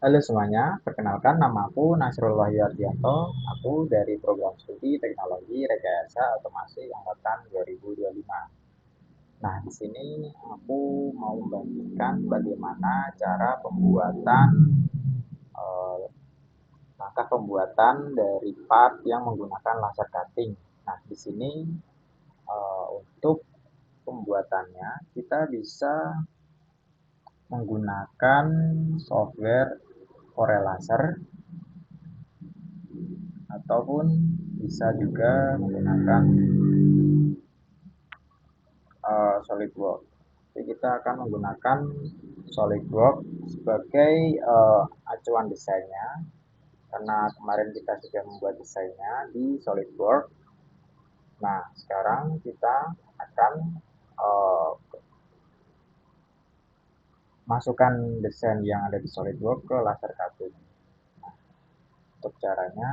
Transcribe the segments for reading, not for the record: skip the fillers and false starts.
Halo semuanya, perkenalkan nama aku Nasrullah Yuardianto. Aku dari program studi Teknologi Rekayasa Otomasi angkatan 2025. Nah, di sini aku mau membagikan bagaimana cara pembuatan eh, langkah pembuatan dari part yang menggunakan laser cutting. Nah, di sini untuk pembuatannya kita bisa menggunakan software Corel Laser ataupun bisa juga menggunakan SolidWorks. Jadi kita akan menggunakan SolidWorks sebagai acuan desainnya karena kemarin kita sudah membuat desainnya di SolidWorks. Nah, sekarang kita akan uh, masukkan desain yang ada di SolidWorks ke laser cutting. Nah, untuk caranya,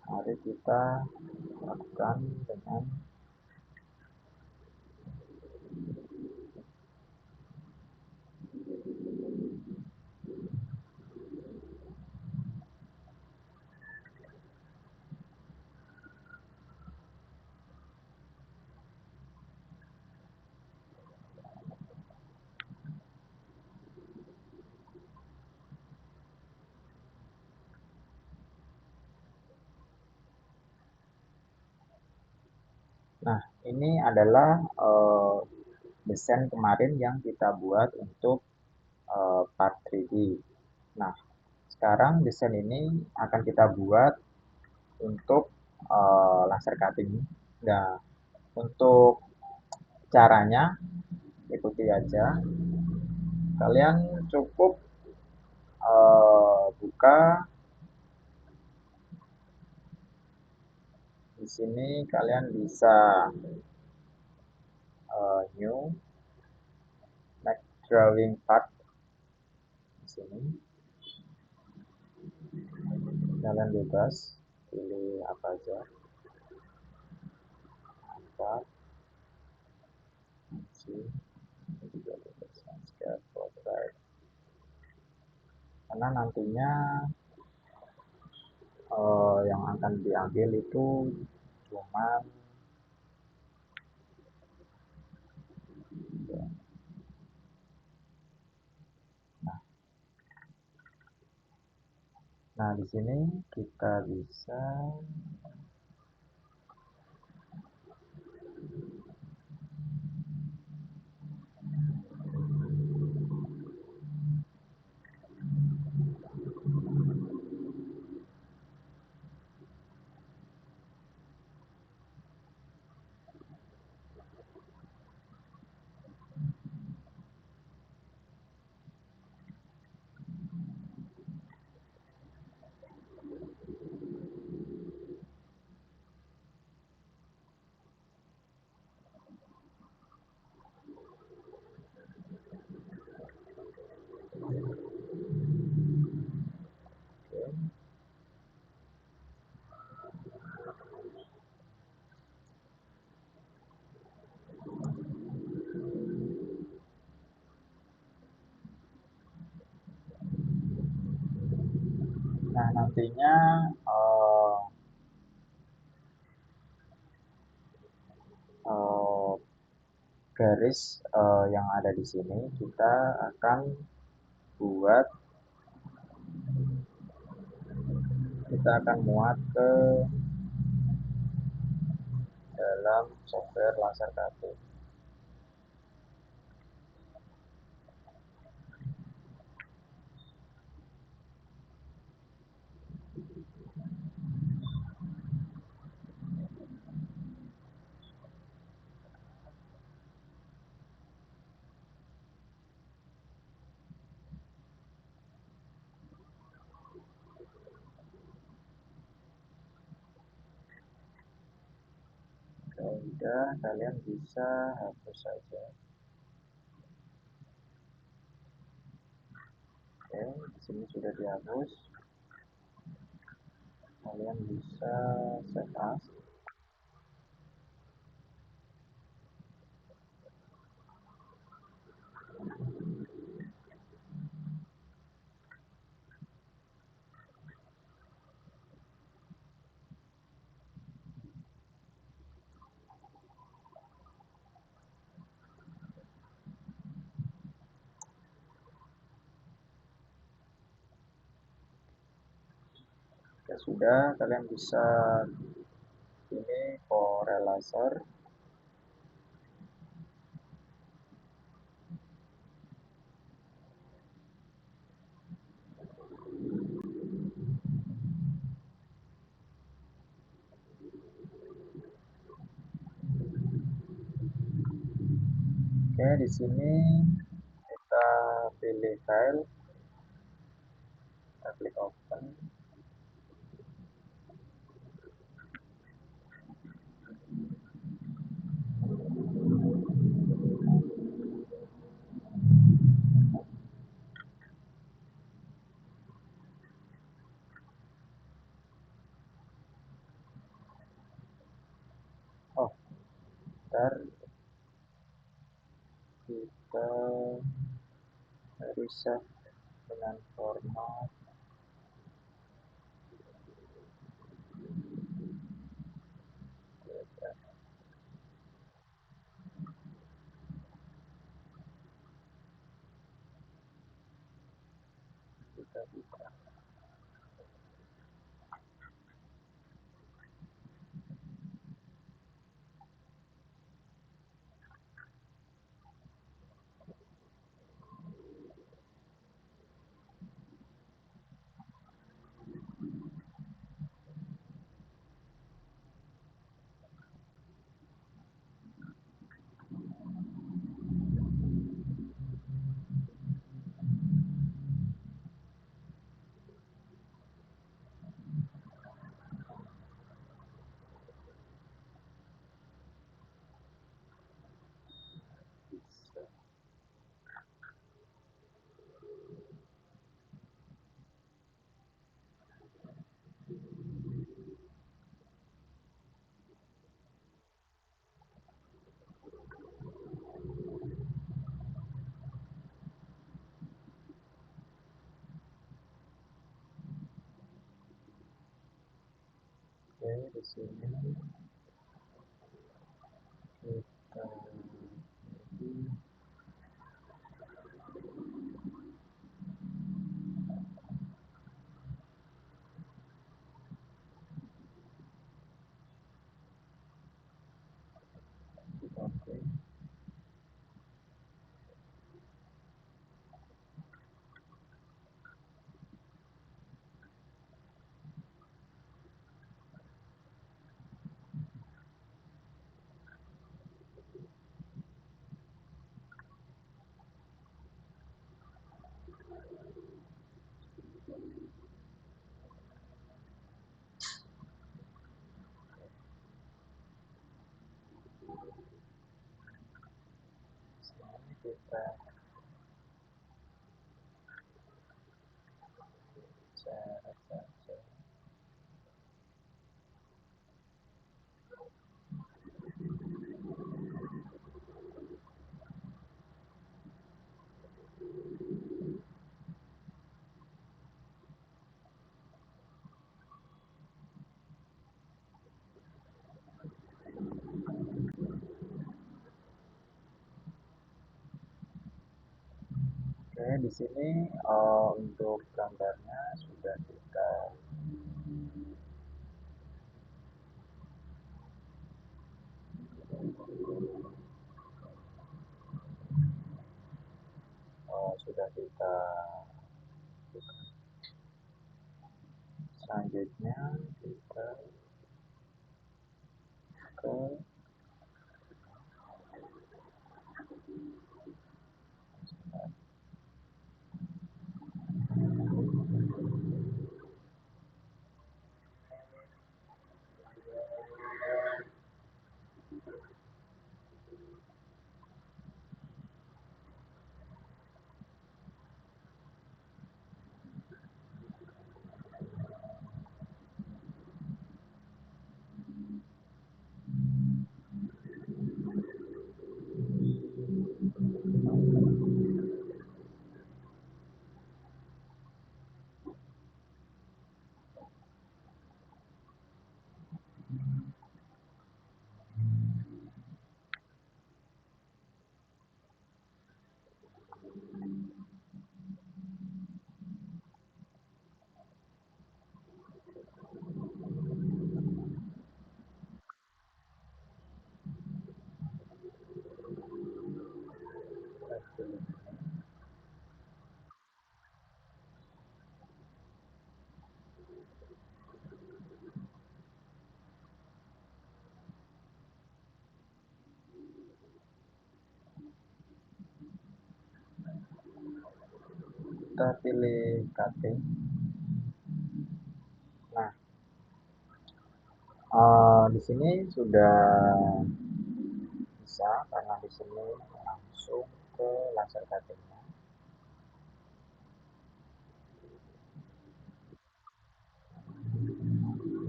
mari kita lakukan dengan Nah, ini adalah desain kemarin yang kita buat untuk part 3D. Nah, sekarang desain ini akan kita buat untuk laser cutting. Nah, untuk caranya ikuti aja. Kalian cukup buka di sini, kalian bisa new next drawing part di sini. Kalian bebas pilih apa aja. Empat, karena nantinya yang akan diambil itu cuma nah, nah di sini kita bisa nah nantinya uh, uh, garis yang ada di sini kita akan buat kita akan muat ke dalam software laser cutting. Kalau udah, kalian bisa hapus saja. Oke, di sini sudah dihapus. Kalian bisa save as. Jika sudah, kalian bisa ini korelator. Oke, di sini kita pilih file, kita klik open. Oh, ntar kita harus save dengan format. Kita buka. Oke, di sini kita pilih. Oke, sini kita cara saja. Oke, di sini untuk gambarnya sudah kita sudah kita selanjutnya kita ke kita pilih cutting. Nah, di sini sudah bisa karena di sini langsung ke laser cuttingnya.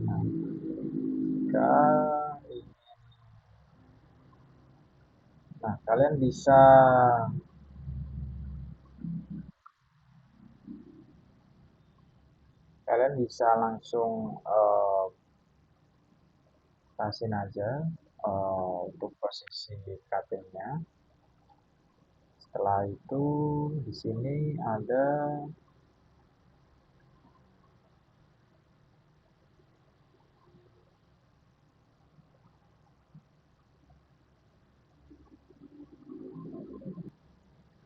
Nah, jika nah kalian bisa langsung pasin aja untuk posisi cuttingnya. Setelah itu di sini ada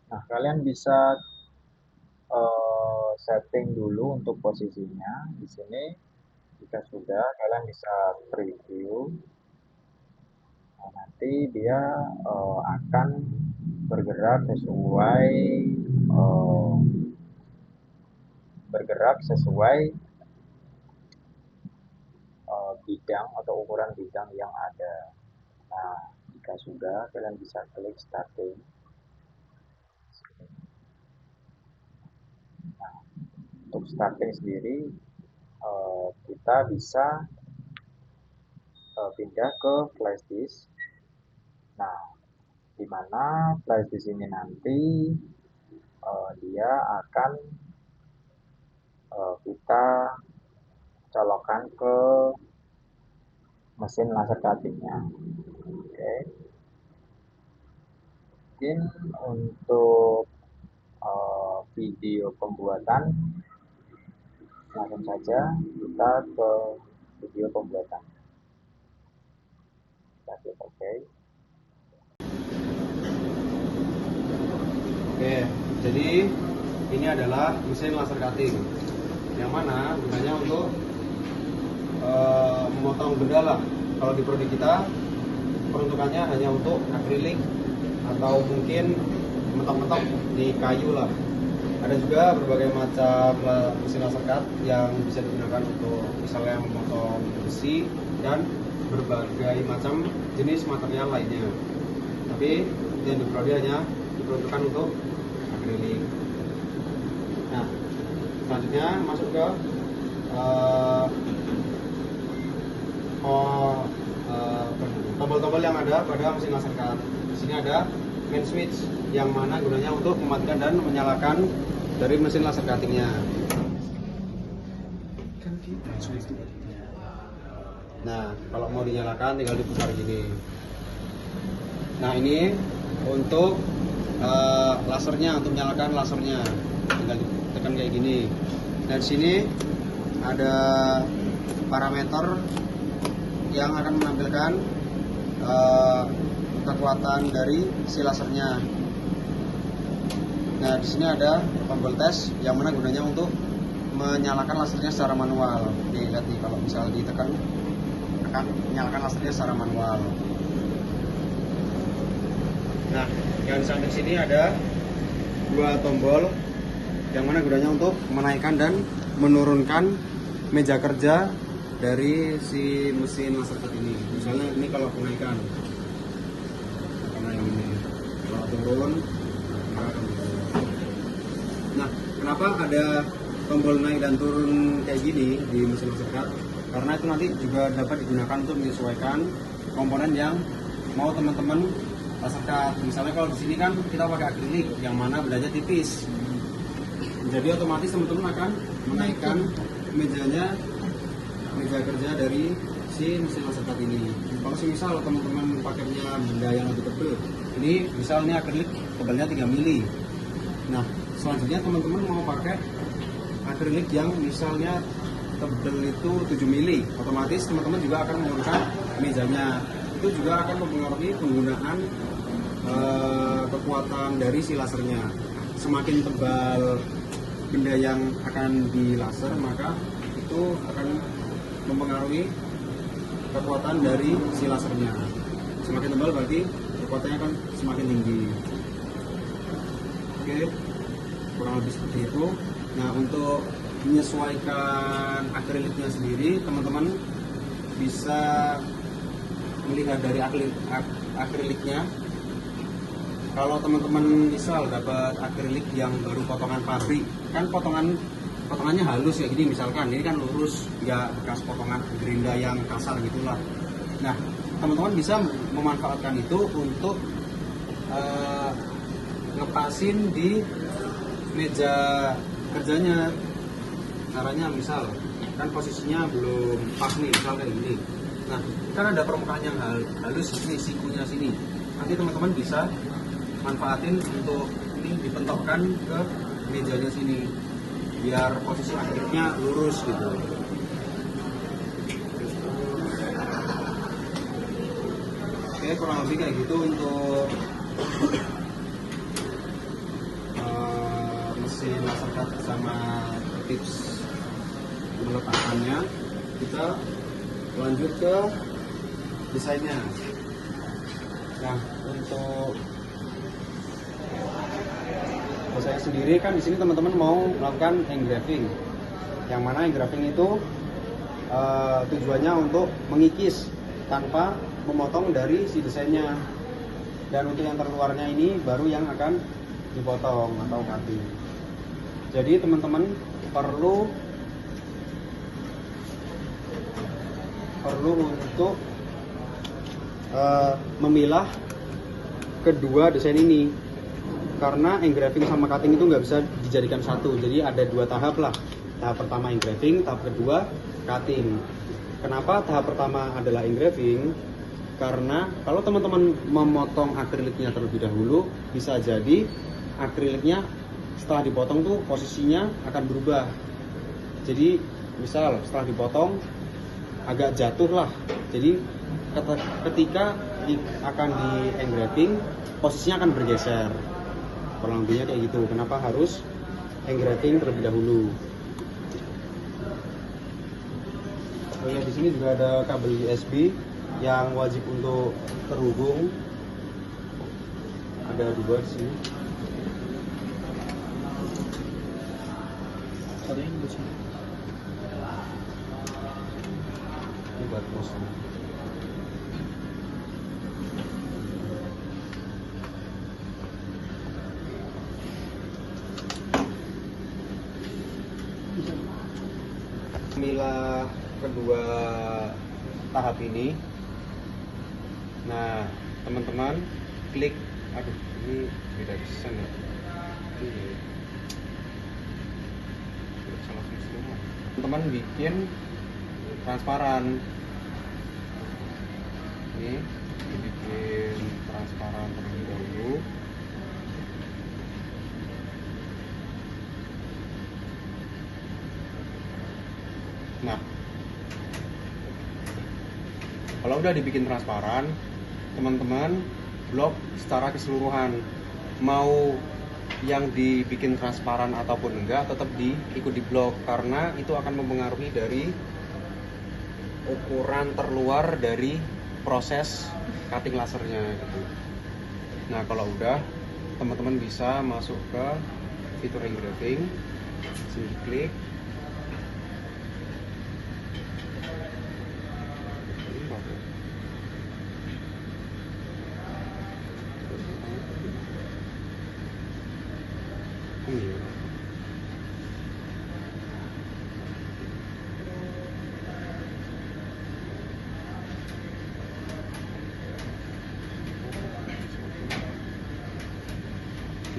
nah kalian bisa setting dulu untuk posisinya. Di sini jika sudah kalian bisa preview. Nah, nanti dia akan bergerak sesuai eh, bidang atau ukuran bidang yang ada. Nah, jika sudah, kalian bisa klik starting. Nah, untuk starting sendiri, kita bisa pindah ke flash disk. Nah, di mana flash disk ini nanti dia akan kita colokkan ke mesin laser cuttingnya. Oke, mungkin untuk video pembuatan langsung saja kita ke video pembuatan. Oke, oke. Oke, jadi ini adalah mesin laser cutting yang mana gunanya untuk memotong benda lah. Kalau di prodi kita peruntukannya hanya untuk akrilik atau mungkin mentok-mentok di kayu lah. Ada juga berbagai macam mesin laser cut yang bisa digunakan untuk misalnya memotong besi dan berbagai macam jenis material lainnya. Tapi yang di prodi hanya diperuntukkan untuk akrilik. Nah, selanjutnya masuk ke tombol-tombol yang ada pada mesin laser cut. Di sini ada main switch yang mana gunanya untuk mematikan dan menyalakan dari mesin laser cuttingnya. Nah, kalau mau dinyalakan tinggal diputar gini. Nah, ini untuk lasernya, untuk menyalakan lasernya tinggal ditekan kayak gini. Dan sini ada parameter yang akan menampilkan kekuatan dari si lasernya. Nah, di sini ada tombol tes yang mana gunanya untuk menyalakan lasernya secara manual. Nih, lihat nih, kalau misal ditekan akan menyalakan lasernya secara manual. Nah, yang di samping sini ada dua tombol yang mana gunanya untuk menaikkan dan menurunkan meja kerja dari si mesin laser cut ini. Misalnya ini kalau kenaikan, karena yang ini kalau turun, nah, kenapa ada tombol naik dan turun kayak gini di mesin laser cut? Karena itu nanti juga dapat digunakan untuk menyesuaikan komponen yang mau teman-teman laser cut. Misalnya kalau di sini kan kita pakai akrilik yang mana bendanya tipis, jadi otomatis teman-teman akan menaikkan meja kerja dari si mesin laser cut ini. Kalau misal teman-teman pakainya benda yang lebih tebal, ini misalnya akrilik tebalnya 3 mili. Nah, selanjutnya teman-teman mau pakai akrilik yang misalnya tebal itu 7 mili, otomatis teman-teman juga akan menggunakan mejanya. Itu juga akan mempengaruhi penggunaan kekuatan dari si lasernya. Semakin tebal benda yang akan di laser, maka itu akan mempengaruhi kekuatan dari si lasernya. Semakin tebal berarti kekuatannya akan semakin tinggi. Oke. kurang lebih seperti itu. Nah, untuk menyesuaikan akriliknya sendiri, teman-teman bisa melihat dari akriliknya. Kalau teman-teman misal dapat akrilik yang baru potongan pabrik, kan potongannya halus ya gini, misalkan ini kan lurus, nggak bekas potongan gerinda yang kasar gitulah. Nah, teman-teman bisa memanfaatkan itu untuk ngepasin di meja kerjanya. Caranya misal kan posisinya belum pas nih, misal kayak gini. Nah, kan ada permukaan yang halus ini, sikunya sini. Nanti teman-teman bisa manfaatin untuk ini dipentokkan ke mejanya sini biar posisi aktifnya lurus gitu. Oke, kurang lebih kayak gitu untuk mesin laser cut sama tips meletakkannya. Kita lanjut ke desainnya. Nah, untuk saya sendiri kan di sini teman-teman mau melakukan engraving, yang mana engraving itu tujuannya untuk mengikis tanpa memotong dari si desainnya, dan untuk yang terluarnya ini baru yang akan dipotong atau cutting. Jadi teman-teman perlu untuk memilah kedua desain ini, karena engraving sama cutting itu nggak bisa dijadikan satu. Jadi ada dua tahap lah. Tahap pertama engraving, tahap kedua cutting. Kenapa tahap pertama adalah engraving? Karena kalau teman-teman memotong akriliknya terlebih dahulu, bisa jadi akriliknya setelah dipotong tuh posisinya akan berubah. Jadi misal setelah dipotong agak jatuh lah. Jadi ketika akan di engraving, posisinya akan bergeser. Kurang lebihnya kayak gitu. Kenapa harus engraving terlebih dahulu? Oh ya, di sini juga ada kabel USB yang wajib untuk terhubung. Ada dua di sini. Ada yang di sini. Ini buat kosong. Memilah kedua tahap ini. Nah, teman-teman klik, aduh ini beda desain ya. Teman-teman bikin transparan. Ini dibikin transparan terlebih dahulu. Nah, kalau udah dibikin transparan, teman-teman blok secara keseluruhan. Mau yang dibikin transparan ataupun enggak, tetap ikut di blok, karena itu akan mempengaruhi dari ukuran terluar dari proses cutting lasernya gitu. Nah, kalau udah, teman-teman bisa masuk ke fitur engraving. Sini klik.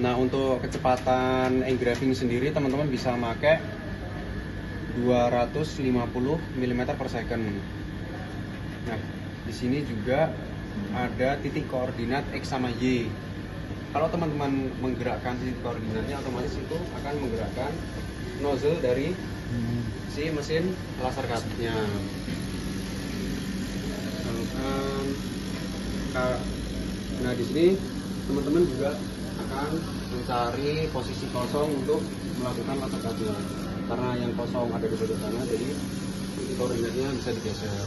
Nah, untuk kecepatan engraving sendiri teman-teman bisa pakai 250 mm per second. Nah, di sini juga ada titik koordinat X sama Y. Kalau teman-teman menggerakkan titik koordinatnya, otomatis itu akan menggerakkan nozzle dari si mesin laser cutnya. Nah, di sini teman-teman juga akan mencari posisi kosong untuk melakukan laser cutnya. Karena yang kosong ada di sebelah sana, jadi titik koordinatnya bisa digeser.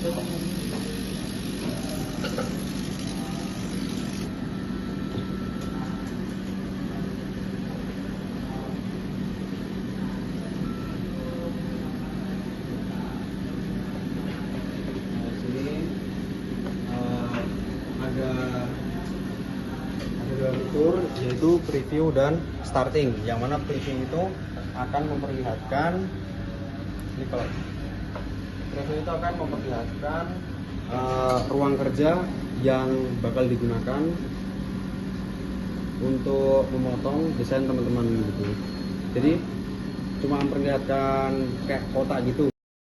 Sini ada dua fitur, yaitu preview dan starting. Yang mana preview itu akan memperlihatkan ini, kalau preview itu akan memperlihatkan ruang kerja yang bakal digunakan untuk memotong desain teman-teman gitu. Jadi cuma memperlihatkan kayak kotak gitu.